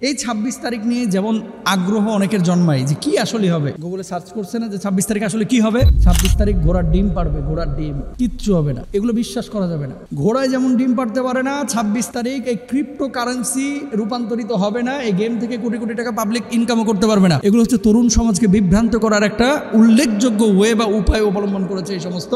এই ২৬ তারিখ নিয়ে যেমন আগ্রহ অনেকের জন্মায় যে কি আসলে হবে, গুগলে সার্চ করছে না যে ২৬ তারিখ আসলে কি হবে। ২৬ তারিখ ঘোড়ার ডিম পারবে, ঘোড়ার ডিম কিচ্ছু হবে না, এগুলো বিশ্বাস করা যাবে না। ঘোড়ায় যেমন ডিম পারতে পারে না, ২৬ তারিখ এই ক্রিপ্টো কারেন্সি রূপান্তরিত হবে না, এই গেম থেকে কোটি কোটি টাকা পাবলিক ইনকামও করতে পারবে না। এগুলো হচ্ছে তরুণ সমাজকে বিভ্রান্ত করার একটা উল্লেখযোগ্য ওয়ে বা উপায় অবলম্বন করেছে এই সমস্ত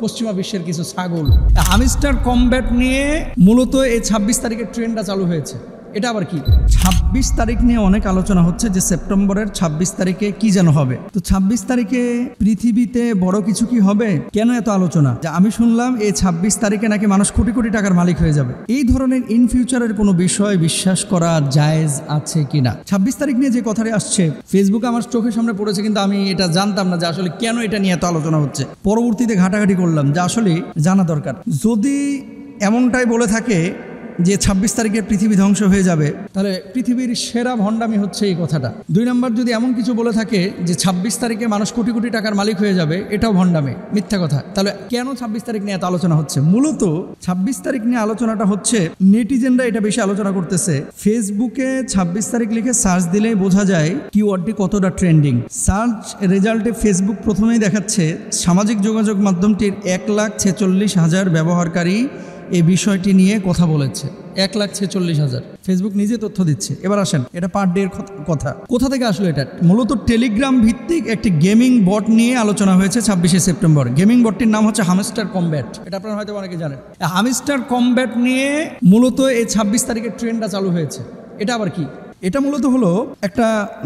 পশ্চিমা বিশ্বের কিছু ছাগল। হামস্টার কমব্যাট নিয়ে মূলত এই ২৬ তারিখের ট্রেন্ডটা চালু হয়েছে। এটা আবার কি? ২৬ তারিখ নিয়ে অনেক আলোচনা হচ্ছে যে সেপ্টেম্বরের ২৬ তারিখে কি যেন হবে। তো ২৬ তারিখে পৃথিবীতে বড় কিছু কি হবে, কেন এত আলোচনা? যে আমি শুনলাম এই ২৬ তারিখে নাকি মানুষ কোটি কোটি টাকার মালিক হয়ে যাবে। এই ধরনের ইন ফিউচারের কোনো বিষয় বিশ্বাস করা জায়েজ আছে কিনা? ২৬ তারিখ নিয়ে যে কথাটি আসছে ফেসবুকে আমার চোখের সামনে পড়েছে, কিন্তু আমি এটা জানতাম না যে আসলে কেন এটা নিয়ে এত আলোচনা হচ্ছে। পরবর্তীতে ঘাটাঘাটি করলাম যে আসলে জানা দরকার। যদি এমনটাই বলে থাকে যে ২৬ তারিখে পৃথিবী ধ্বংস হয়ে যাবে, তাহলে পৃথিবীর সেরা ভণ্ডামি হচ্ছে এই কথাটা। ২ নম্বর, যদি এমন কিছু বলে থাকে যে ২৬ তারিখে মানুষ কোটি কোটি টাকার মালিক হয়ে যাবে, এটাও ভণ্ডামি, মিথ্যা কথা। তাহলে কেন ২৬ তারিখ নিয়ে এত আলোচনা হচ্ছে? মূলত ২৬ তারিখ নিয়ে আলোচনাটা হচ্ছে নেটিজেনরা এটা বেশি আলোচনা করতেছে। ফেসবুকে ২৬ তারিখ লিখে সার্চ দিলেই বোঝা যায় কিওয়ার্ডটি কতটা ট্রেন্ডিং। সার্চ রেজাল্টে ফেসবুক প্রথমেই দেখাচ্ছে সামাজিক যোগাযোগ মাধ্যমটির ১,৪৬,০০০ ব্যবহারকারী এই বিষয়টি নিয়ে কথা বলেছে। ১,৪৬,০০০ ফেসবুক নিজে তথ্য দিচ্ছে। এবার আসেন, এটা পার ডে এর কথা। কোথা থেকে আসলো এটা? মূলত টেলিগ্রাম ভিত্তিক একটি গেমিং বট নিয়ে আলোচনা হয়েছে ২৬শে সেপ্টেম্বর। গেমিং বটটির নাম হচ্ছে হামস্টার কমব্যাট। এটা আপনারা হয়তো অনেকে জানেন। হামস্টার কমব্যাট নিয়ে মূলত এই ২৬ তারিখের ট্রেন্ডটা চালু হয়েছে। এটা আবার কি? এটা মূলত হলো একটা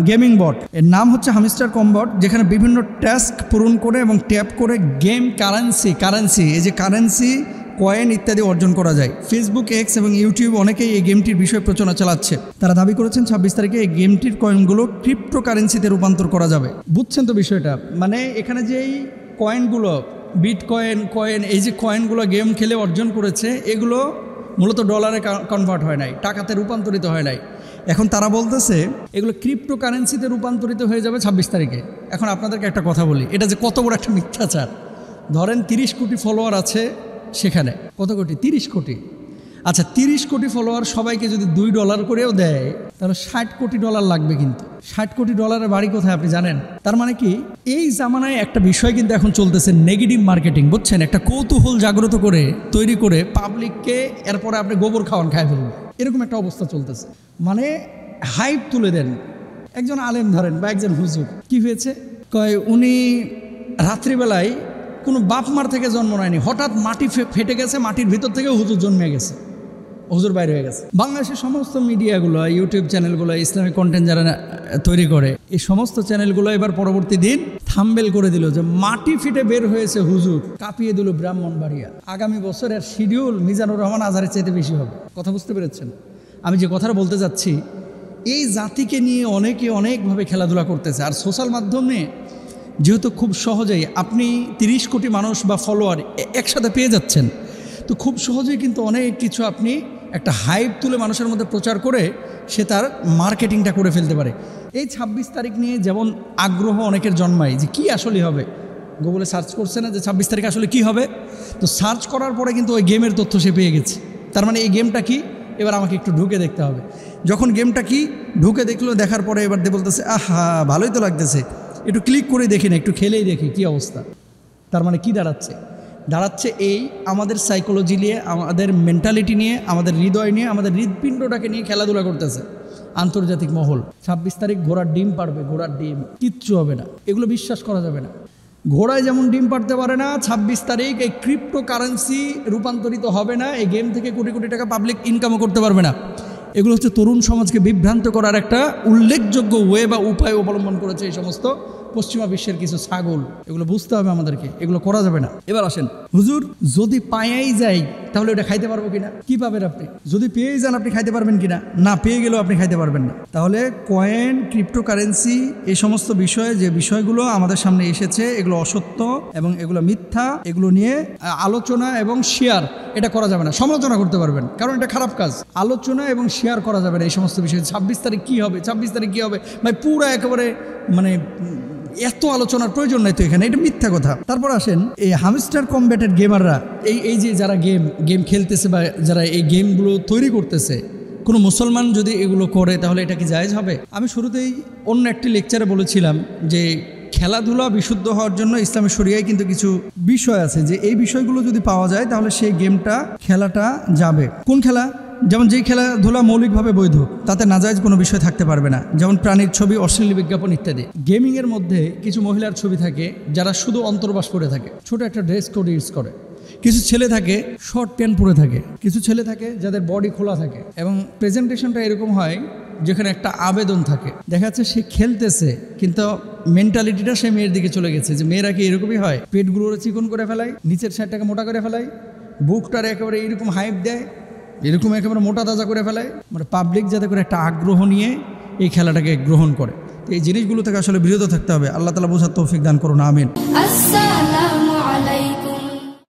গেমিং বট, এর নাম হচ্ছে হামস্টার কমব্যাট, যেখানে বিভিন্ন টাস্ক পূরণ করে এবং ট্যাপ করে গেম কারেন্সি এই যে কারেন্সি কয়েন ইত্যাদি অর্জন করা যায়। ফেসবুক, এক্স এবং ইউটিউব অনেকেই এই গেমটির বিষয়ে প্রচারণা চালাচ্ছে। তারা দাবি করেছেন ২৬ তারিখে এই গেমটির কয়েনগুলো ক্রিপ্টো কারেন্সিতে রূপান্তর করা যাবে। বুঝছেন তো বিষয়টা? মানে এখানে যে এই কয়েনগুলো, বিটকয়েন, এই যে কয়েনগুলো গেম খেলে অর্জন করেছে, এগুলো মূলত ডলারে কনভার্ট হয় নাই, টাকাতে রূপান্তরিত হয় নাই। এখন তারা বলতেছে এগুলো ক্রিপ্টো কারেন্সিতে রূপান্তরিত হয়ে যাবে ২৬ তারিখে। এখন আপনাদেরকে একটা কথা বলি, এটা যে কত বড় একটা মিথ্যাচার। ধরেন ৩০ কোটি ফলোয়ার আছে সেখানে, কত কোটি? ৩০ কোটি। আচ্ছা, ৩০ কোটি ফলোয়ার সবাইকে যদি $2 করেও দেয়, তাহলে $60 কোটি লাগবে। কিন্তু $60 কোটি বাড়ি কোথায় আপনি জানেন? তার মানে কি, এই জামানায় একটা বিষয় কিন্তু এখন চলতেছে নেগেটিভ মার্কেটিং, বুঝছেন? একটা কৌতূহল জাগ্রত করে তৈরি করে পাবলিককে এরপরে আপনি গোবর খায় ফেলবেন, এরকম একটা অবস্থা চলতেছে। মানে হাইপ তুলে দেন। একজন আলেম ধরেন বা একজন হুজুর, কি হয়েছে কয়, উনি রাত্রিবেলায় কোনো বাপ মার থেকে জন্ম নেয়নি, হঠাৎ মাটি ফেটে গেছে, মাটির ভিতর থেকে হুজুর জন্মে গেছে, হুজুর বাইরে হয়ে গেছে। বাংলাদেশের সমস্ত মিডিয়াগুলো, ইউটিউব চ্যানেলগুলো, ইসলামিক কন্টেন্ট যারা তৈরি করে, এই সমস্ত চ্যানেলগুলো এবার পরবর্তী দিন থাম্বনেল করে দিল যে মাটি ফিটে বের হয়েছে হুজুর, কাঁপিয়ে দিল ব্রাহ্মণবাড়িয়া। আগামী বছরের শিডিউল মিজানুর রহমান আজহারের চাইতে বেশি হবে। কথা বুঝতে পেরেছেন? আমি যে কথাটা বলতে যাচ্ছি, এই জাতিকে নিয়ে অনেকে অনেকভাবে খেলাধুলা করতেছে। আর সোশ্যাল মাধ্যমে যেহেতু খুব সহজেই আপনি ৩০ কোটি মানুষ বা ফলোয়ার একসাথে পেয়ে যাচ্ছেন, তো খুব সহজেই কিন্তু অনেক কিছু আপনি একটা হাইপ তুলে মানুষের মধ্যে প্রচার করে সে তার মার্কেটিংটা করে ফেলতে পারে। এই ২৬ তারিখ নিয়ে যেমন আগ্রহ অনেকের জন্মায় যে কি আসলে হবে, গুগলে সার্চ করছে না যে ২৬ তারিখ আসলে কি হবে। তো সার্চ করার পরে কিন্তু ওই গেমের তথ্য সে পেয়ে গেছে। তার মানে এই গেমটা কি, এবার আমাকে একটু ঢুকে দেখতে হবে। যখন গেমটা কি ঢুকে দেখলো, দেখার পরে এবার বলতেছে আহা ভালোই তো লাগতেছে, একটু ক্লিক করে দেখি না, একটু খেলেই দেখি কি অবস্থা। তার মানে কি দাঁড়াচ্ছে এই আমাদের সাইকোলজি নিয়ে, আমাদের মেন্টালিটি নিয়ে, আমাদের হৃদয় নিয়ে, আমাদের হৃদপিণ্ডটাকে নিয়ে খেলাধুলা করতেছে আন্তর্জাতিক মহল। ২৬ তারিখ ঘোড়ার ডিম পারবে, ঘোড়ার ডিম কিচ্ছু হবে না, এগুলো বিশ্বাস করা যাবে না। ঘোড়ায় যেমন ডিম পারতে পারে না, ২৬ তারিখ এই ক্রিপ্টো কারেন্সি রূপান্তরিত হবে না, এই গেম থেকে কোটি কোটি টাকা পাবলিক ইনকামও করতে পারবে না। এগুলো হচ্ছে তরুণ সমাজকে বিভ্রান্ত করার একটা উল্লেখযোগ্য ওয়ে বা উপায় অবলম্বন করেছে এই সমস্ত পশ্চিমা বিশ্বের কিছু ছাগল। এগুলো বুঝতে হবে আমাদেরকে, এগুলো করা যাবে না। এবার আসেন, হুজুর যদি পায়াই যাই তাহলে ওটা খাইতে পারবো কিনা? কি পাবেন আপনি? যদি পেয়েই যান আপনি খাইতে পারবেন কিনা? না, পেয়ে গেলেও আপনি খাইতে পারবেন না। তাহলে কয়েন, ক্রিপ্টো কারেন্সি, এই সমস্ত বিষয়ে যে বিষয়গুলো আমাদের সামনে এসেছে, এগুলো অসত্য এবং এগুলো মিথ্যা। এগুলো নিয়ে আলোচনা এবং শেয়ার এটা করা যাবে না। সমালোচনা করতে পারবেন, কারণ এটা খারাপ কাজ। আলোচনা এবং শেয়ার করা যাবে না এই সমস্ত বিষয়ে। ২৬ তারিখ কী হবে, ২৬ তারিখ কী হবে ভাই, পুরো একেবারে মানে এত আলোচনার প্রয়োজন নাই তো এখানে, এটা মিথ্যা কথা। তারপর আসেন, এই হামস্টার কমব্যাটের গেমাররা, এই যে যারা গেম খেলতেছে বা যারা এই গেমগুলো তৈরি করতেছে, কোনো মুসলমান যদি এগুলো করে তাহলে এটা কি জায়েজ হবে? আমি শুরুতেই অন্য একটি লেকচারে বলেছিলাম যে খেলাধুলা বিশুদ্ধ হওয়ার জন্য ইসলামের শরিয়ায় কিন্তু কিছু বিষয় আছে, যে এই বিষয়গুলো যদি পাওয়া যায় তাহলে সেই গেমটা খেলাটা যাবে। কোন খেলা? যেমন যেই খেলাধুলা মৌলিকভাবে বৈধ, তাতে নাজায়েজ কোনো বিষয় থাকতে পারবে না, যেমন প্রাণীর ছবি, অশ্লীল বিজ্ঞাপন ইত্যাদি। গেমিংয়ের মধ্যে কিছু মহিলার ছবি থাকে যারা শুধু অন্তর্বাস পরে থাকে, ছোট একটা ড্রেস কোড ইউজ করে। কিছু ছেলে থাকে শর্ট প্যান্ট পরে থাকে, কিছু ছেলে থাকে যাদের বডি খোলা থাকে, এবং প্রেজেন্টেশনটা এরকম হয় যেখানে একটা আবেদন থাকে। দেখা যাচ্ছে সে খেলতেছে কিন্তু মেন্টালিটিটা সে মেয়ের দিকে চলে গেছে, যে মেয়েরা কি এরকমই হয়, পেটগুলো চিকন করে ফেলায়, নিচের সাইডটাকে মোটা করে ফেলায়, বুকটার একেবারে এইরকম হাইপ দেয়, এরকম একেবারে মোটা তাজা করে ফেলায়, মানে পাবলিক যাতে করে একটা আগ্রহ নিয়ে এই খেলাটাকে গ্রহণ করে। এই জিনিসগুলো থেকে আসলে বিরত থাকতে হবে। আল্লাহ তাআলা বোঝার তৌফিক দান করুন, আমিন।